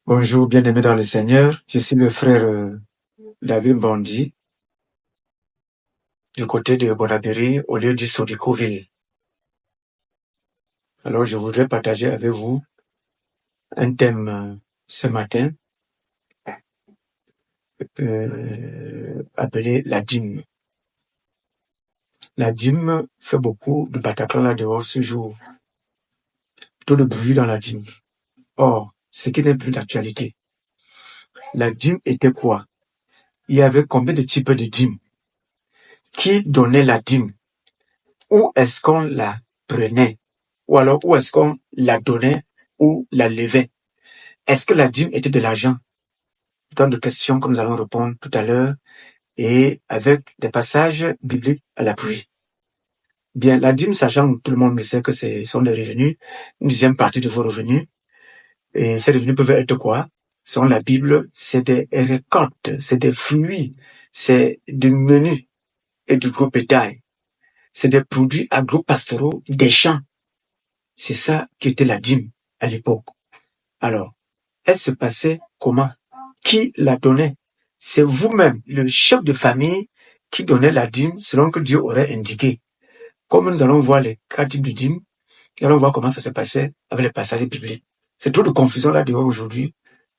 Bonjour, bien-aimés dans le Seigneur. Je suis le frère David Bondi, du côté de Bonabéry, au lieu du Sodicoville. Alors, je voudrais partager avec vous un thème ce matin appelé la dîme. La dîme fait beaucoup de Bataclan là dehors ce jour. Tout de bruit dans la dîme. Or, ce qui n'est plus d'actualité. La dîme était quoi? Il y avait combien de types de dîmes? Qui donnait la dîme? Où est-ce qu'on la prenait? Ou alors, où est-ce qu'on la donnait ou la levait? Est-ce que la dîme était de l'argent? Tant de questions que nous allons répondre tout à l'heure et avec des passages bibliques à l'appui. Bien, la dîme, sachant que tout le monde le sait que ce sont des revenus, une deuxième partie de vos revenus. Et ces revenus peuvent être quoi? Selon la Bible, c'est des récoltes, c'est des fruits, c'est du menu et du gros bétail. C'est des produits agro-pastoraux des champs. C'est ça qui était la dîme à l'époque. Alors, elle se passait comment? Qui la donnait? C'est vous-même, le chef de famille, qui donnait la dîme selon que Dieu aurait indiqué. Comme nous allons voir les 4 types de dîmes, nous allons voir comment ça se passait avec les passages bibliques. C'est trop de confusion là dehors aujourd'hui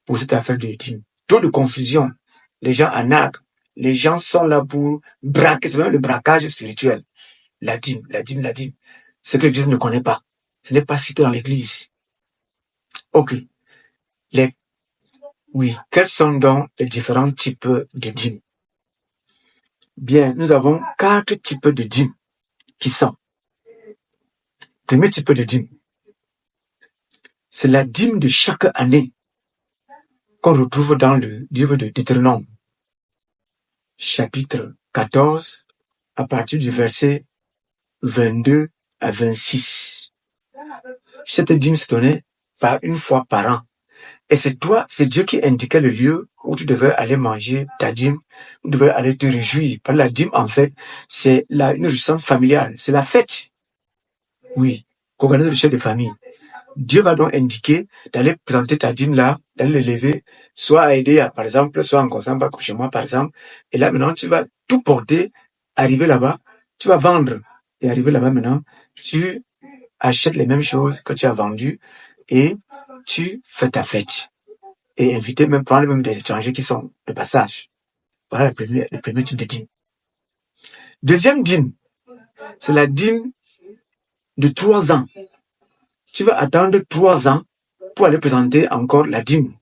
pour cette affaire de dîme. Trop de confusion. Les gens en arc. Les gens sont là pour braquer. C'est même le braquage spirituel. La dîme, la dîme, la dîme. Ce que l'Église ne connaît pas. Ce n'est pas cité dans l'Église. Ok. Oui. Quels sont donc les différents types de dîmes? Bien, nous avons 4 types de dîmes qui sont. Premier type de dîme, c'est la dîme de chaque année qu'on retrouve dans le livre de Deutéronome, chapitre 14, à partir du verset 22 à 26. Cette dîme se donnait par une fois par an. Et c'est Dieu qui indiquait le lieu où tu devais aller manger ta dîme, où tu devais aller te réjouir. Par la dîme, en fait, c'est une réjouissance familiale, c'est la fête. Oui, qu'organise le chef de famille. Dieu va donc indiquer d'aller présenter ta dîme là, d'aller le lever, soit à aider, par exemple, soit en Kosamba, chez moi, par exemple. Et là, maintenant, tu vas tout porter, arriver là-bas, tu vas vendre. Et arriver là-bas, maintenant, tu achètes les mêmes choses que tu as vendues et tu fais ta fête. Et inviter même, prendre même des étrangers qui sont de passage. Voilà le premier type de dîme. Deuxième dîme, c'est la dîme de 3 ans. Tu vas attendre 3 ans pour aller présenter encore la dîme.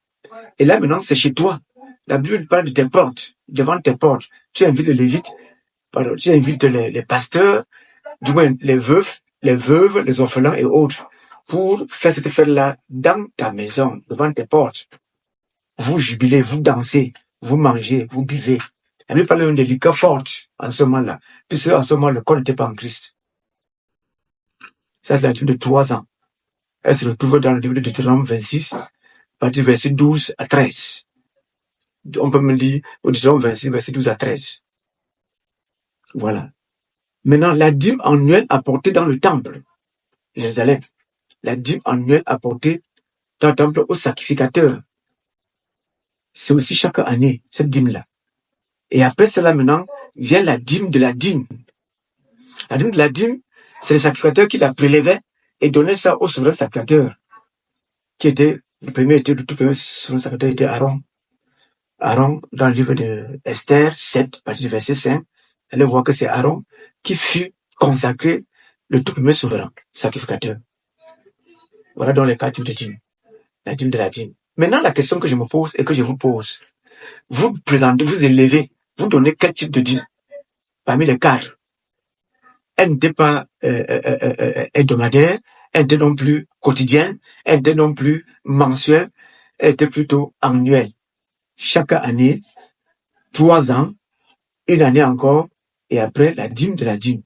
Et là, maintenant, c'est chez toi. La Bible parle de tes portes, devant tes portes. Tu invites les lévites, tu invites les pasteurs, du moins les veuves, les orphelins et autres, pour faire cette fête-là dans ta maison, devant tes portes. Vous jubilez, vous dansez, vous mangez, vous buvez. La Bible parle même de liqueurs fortes en ce moment-là, puisque en ce moment, le corps n'était pas en Christ. Ça, c'est la dîme de 3 ans. Elle se retrouve dans le livre de Deutéronome 26, à partir du verset 12 à 13. On peut me dire, au Deutéronome 26, verset 12 à 13. Voilà. Maintenant, la dîme annuelle apportée dans le temple, Jérusalem. La dîme annuelle apportée dans le temple au sacrificateur. C'est aussi chaque année, cette dîme-là. Et après cela, maintenant, vient la dîme de la dîme. La dîme de la dîme, c'est le sacrificateur qui la prélevait et donnait ça au souverain sacrificateur, qui était, le tout premier souverain sacrificateur était Aaron. Aaron, dans le livre de Esther 7, à partir du verset 5, allez voir que c'est Aaron qui fut consacré le tout premier souverain sacrificateur. Voilà donc les 4 types de dîmes. La dîme de la dîme. Maintenant, la question que je me pose et que je vous pose, vous présentez, vous élevez, vous donnez quel type de dîme parmi les 4? Elle n'était pas hebdomadaire, elle n'était non plus quotidienne, elle n'était non plus mensuelle, elle était plutôt annuelle. Chaque année, 3 ans, une année encore, et après la dîme de la dîme.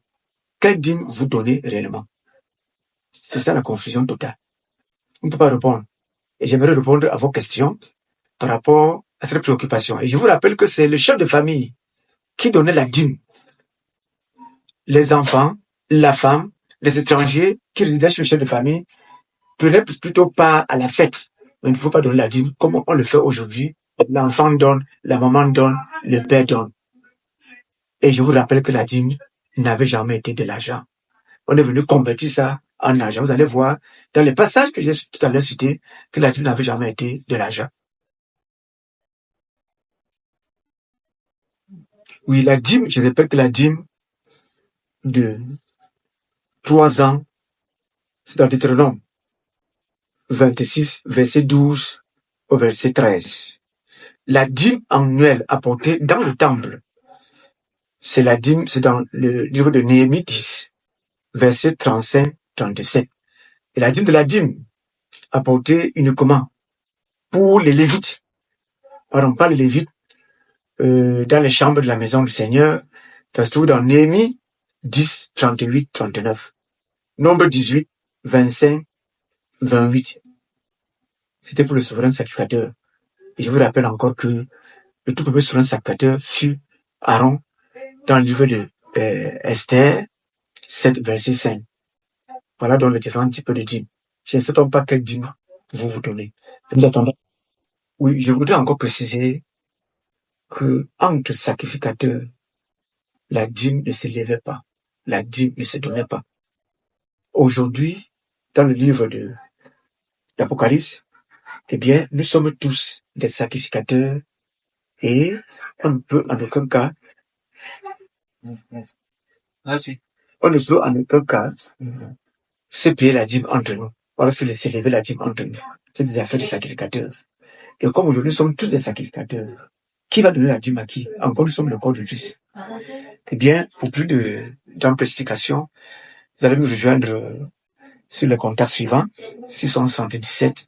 Quelle dîme vous donnez réellement? C'est ça la confusion totale. On ne peut pas répondre. Et j'aimerais répondre à vos questions par rapport à cette préoccupation. Et je vous rappelle que c'est le chef de famille qui donnait la dîme. Les enfants, la femme, les étrangers qui résidaient chez le chef de famille prenaient plutôt part à la fête. Mais il ne faut pas donner la dîme comme on le fait aujourd'hui. L'enfant donne, la maman donne, le père donne. Et je vous rappelle que la dîme n'avait jamais été de l'argent. On est venu convertir ça en argent. Vous allez voir dans les passages que j'ai tout à l'heure cités que la dîme n'avait jamais été de l'argent. Oui, la dîme, je répète que la dîme de 3 ans, c'est dans Deutéronome 26, verset 12 au verset 13. La dîme annuelle apportée dans le temple, c'est la dîme, c'est dans le livre de Néhémie 10, verset 35-37. Et la dîme de la dîme apportée uniquement pour les Lévites. Pardon, pas les Lévites, dans les chambres de la maison du Seigneur. Ça se trouve dans Néhémie 10, 38, 39. Nombre 18, 25, 28. C'était pour le souverain sacrificateur. Et je vous rappelle encore que le tout premier souverain sacrificateur fut Aaron dans le livre de Esther 7, verset 5. Voilà donc les différents types de dîmes. Je ne sais donc pas quelle dîme vous donnez. Oui, je voudrais encore préciser que entre sacrificateurs, la dîme ne s'élevait pas. La dîme ne se donnait pas. Aujourd'hui, dans le livre de l'Apocalypse, eh bien, nous sommes tous des sacrificateurs et on ne peut en aucun cas, se payer la dîme entre nous. Voilà, s'élever la dîme entre nous. C'est des affaires de sacrificateurs. Et comme aujourd'hui, nous sommes tous des sacrificateurs, qui va donner la dîme à qui? Encore, nous sommes le corps de Christ. Eh bien, pour plus d'amples explications, vous allez nous rejoindre sur le contact suivant, 677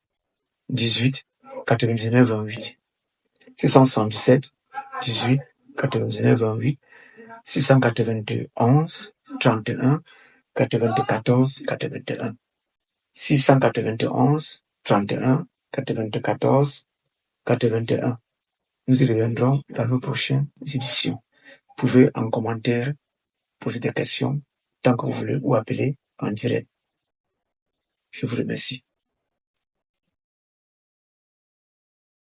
18 99 28. 677 18 99 28. 691 31 94 81. 691 31 94 81. Nous y reviendrons dans nos prochaines éditions. Vous pouvez en commentaire poser des questions tant que vous voulez ou appeler en direct. Je vous remercie.